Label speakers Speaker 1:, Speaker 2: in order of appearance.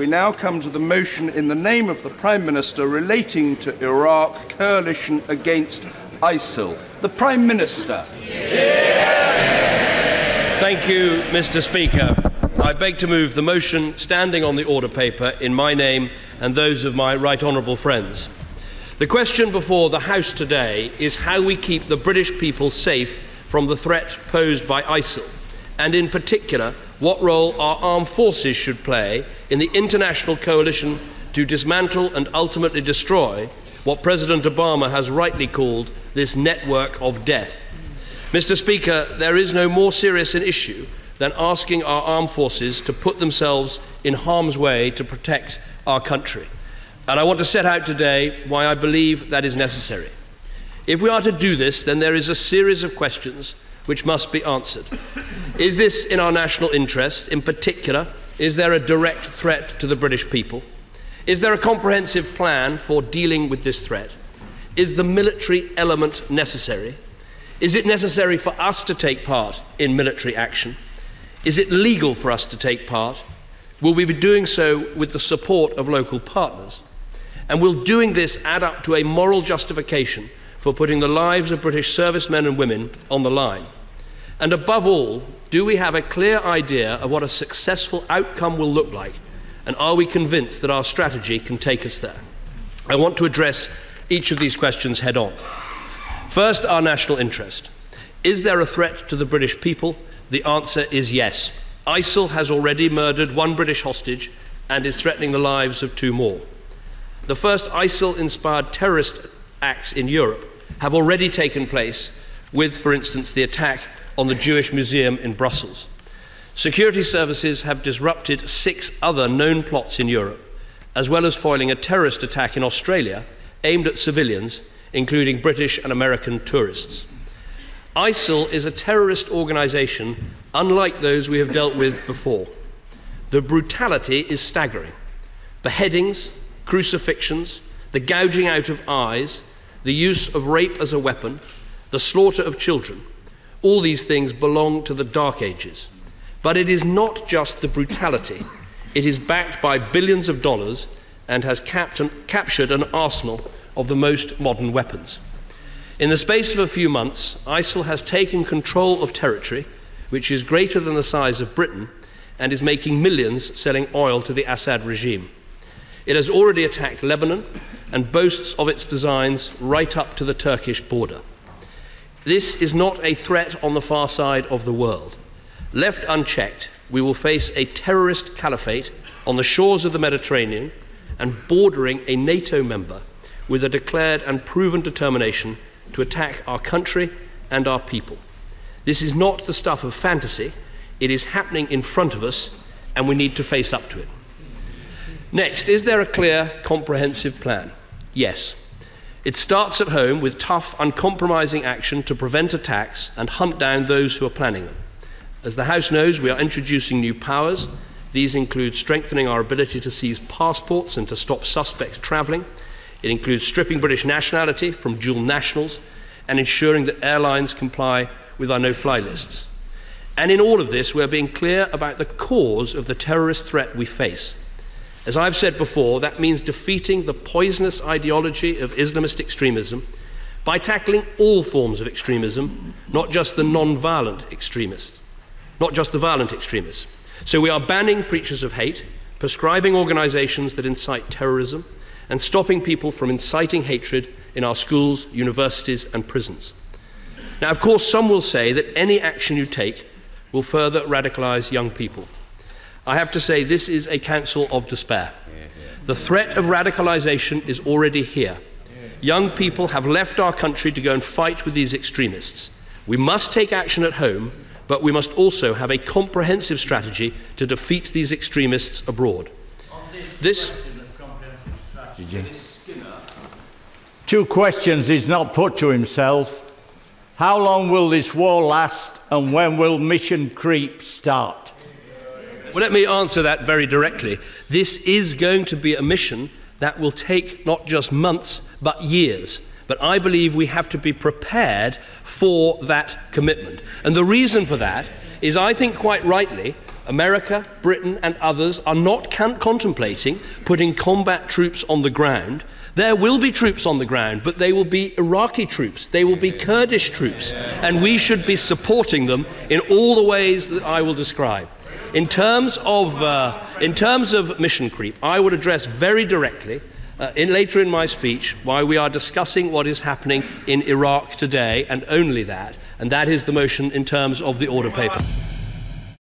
Speaker 1: We now come to the motion in the name of the Prime Minister relating to Iraq coalition against ISIL. The Prime Minister.
Speaker 2: Thank you, Mr. Speaker. I beg to move the motion standing on the order paper in my name and those of my right honourable friends. The question before the House today is how we keep the British people safe from the threat posed by ISIL, and in particular, what role our armed forces should play in the international coalition to dismantle and ultimately destroy what President Obama has rightly called this network of death. Mr. Speaker, there is no more serious an issue than asking our armed forces to put themselves in harm's way to protect our country. And I want to set out today why I believe that is necessary. If we are to do this, then there is a series of questions which must be answered. Is this in our national interest? In particular, is there a direct threat to the British people? Is there a comprehensive plan for dealing with this threat? Is the military element necessary? Is it necessary for us to take part in military action? Is it legal for us to take part? Will we be doing so with the support of local partners? And will doing this add up to a moral justification for putting the lives of British servicemen and women on the line? And above all, do we have a clear idea of what a successful outcome will look like? And are we convinced that our strategy can take us there? I want to address each of these questions head on. First, our national interest. Is there a threat to the British people? The answer is yes. ISIL has already murdered one British hostage and is threatening the lives of 2 more. The first ISIL-inspired terrorist acts in Europe have already taken place with, for instance, the attack on the Jewish Museum in Brussels. Security services have disrupted 6 other known plots in Europe, as well as foiling a terrorist attack in Australia aimed at civilians, including British and American tourists. ISIL is a terrorist organisation unlike those we have dealt with before. The brutality is staggering. Beheadings, crucifixions, the gouging out of eyes, the use of rape as a weapon, the slaughter of children, all these things belong to the Dark Ages. But it is not just the brutality. It is backed by billions of dollars and has captured an arsenal of the most modern weapons. In the space of a few months, ISIL has taken control of territory which is greater than the size of Britain and is making millions selling oil to the Assad regime. It has already attacked Lebanon and boasts of its designs right up to the Turkish border. This is not a threat on the far side of the world. Left unchecked, we will face a terrorist caliphate on the shores of the Mediterranean and bordering a NATO member with a declared and proven determination to attack our country and our people. This is not the stuff of fantasy. It is happening in front of us, and we need to face up to it. Next, is there a clear, comprehensive plan? Yes. It starts at home with tough, uncompromising action to prevent attacks and hunt down those who are planning them. As the House knows, we are introducing new powers. These include strengthening our ability to seize passports and to stop suspects travelling. It includes stripping British nationality from dual nationals and ensuring that airlines comply with our no-fly lists. And in all of this, we're being clear about the cause of the terrorist threat we face. As I've said before, that means defeating the poisonous ideology of Islamist extremism by tackling all forms of extremism, not just the non-violent extremists, not just the violent extremists. So we are banning preachers of hate, prescribing organisations that incite terrorism, and stopping people from inciting hatred in our schools, universities and prisons. Now, of course, some will say that any action you take will further radicalise young people. I have to say this is a counsel of despair. The threat of radicalisation is already here. Young people have left our country to go and fight with these extremists. We must take action at home, but we must also have a comprehensive strategy to defeat these extremists abroad.
Speaker 3: Two questions he's not put to himself. How long will this war last, and when will Mission Creep start?
Speaker 2: Well, let me answer that very directly. This is going to be a mission that will take not just months, but years. But I believe we have to be prepared for that commitment. And the reason for that is, I think quite rightly, America, Britain and others are not contemplating putting combat troops on the ground. There will be troops on the ground, but they will be Iraqi troops, they will be Kurdish troops, and we should be supporting them in all the ways that I will describe. In terms of mission creep, I would address very directly later in my speech why we are discussing what is happening in Iraq today, and only that, and that is the motion in terms of the order paper.